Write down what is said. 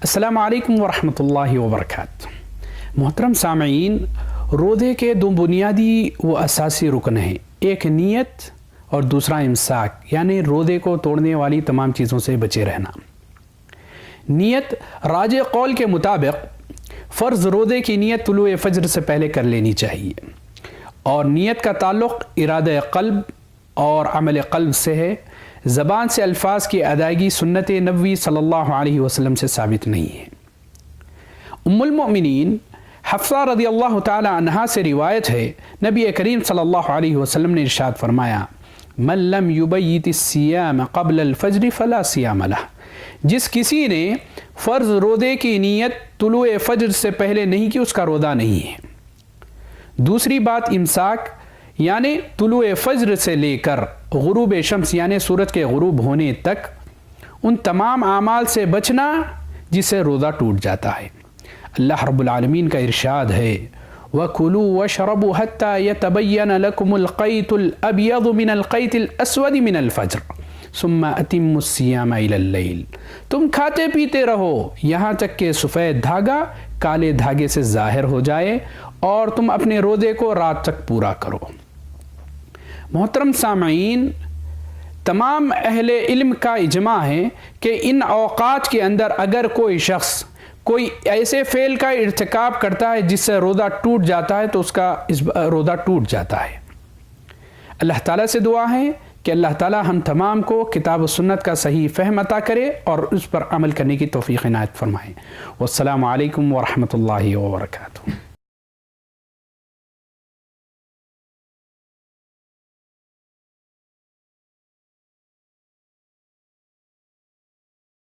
السلام علیکم ورحمۃ اللہ وبرکاتہ۔ محترم سامعین، روزے کے دو بنیادی و اساسی رکن ہیں، ایک نیت اور دوسرا امساک، یعنی روزے کو توڑنے والی تمام چیزوں سے بچے رہنا۔ نیت راجح قول کے مطابق فرض روزے کی نیت طلوع فجر سے پہلے کر لینی چاہیے، اور نیت کا تعلق ارادہ قلب اور عمل قلب سے ہے۔ زبان سے الفاظ کی ادائیگی سنت نبوی صلی اللہ علیہ وسلم سے ثابت نہیں ہے۔ ام المؤمنین حفصہ رضی اللہ تعالی عنہا سے روایت ہے، نبی کریم صلی اللہ علیہ وسلم نے ارشاد فرمایا، من لم یبیت الصیام قبل الفجر فلا صیام لہ، جس کسی نے فرض روزے کی نیت طلوع فجر سے پہلے نہیں کی، اس کا روزہ نہیں ہے۔ دوسری بات امساک، یعنی طلوع فجر سے لے کر غروب شمس یعنی سورج کے غروب ہونے تک ان تمام اعمال سے بچنا جس سے روزہ ٹوٹ جاتا ہے۔ اللہ رب العالمین کا ارشاد ہے، وَكُلُوا وَاشْرَبُوا حَتَّى يَتَبَيَّنَ لَكُمُ الْخَيْطُ الْأَبْيَضُ مِنَ الْخَيْطِ الْأَسْوَدِ مِنَ الْفَجْرِ ثُمَّ أَتِمُّوا الصِّيَامَ إِلَى اللَّيْلِ، تم کھاتے پیتے رہو یہاں تک کہ سفید دھاگا کالے دھاگے سے ظاہر ہو جائے، اور تم اپنے روزے کو رات تک پورا کرو۔ محترم سامعین، تمام اہل علم کا اجماع ہے کہ ان اوقات کے اندر اگر کوئی شخص کوئی ایسے فعل کا ارتکاب کرتا ہے جس سے روزہ ٹوٹ جاتا ہے تو اس کا روزہ ٹوٹ جاتا ہے۔ اللہ تعالیٰ سے دعا ہے کہ اللہ تعالیٰ ہم تمام کو کتاب و سنت کا صحیح فہم عطا کرے اور اس پر عمل کرنے کی توفیق عنایت فرمائے۔ والسلام علیکم ورحمۃ اللہ وبرکاتہ۔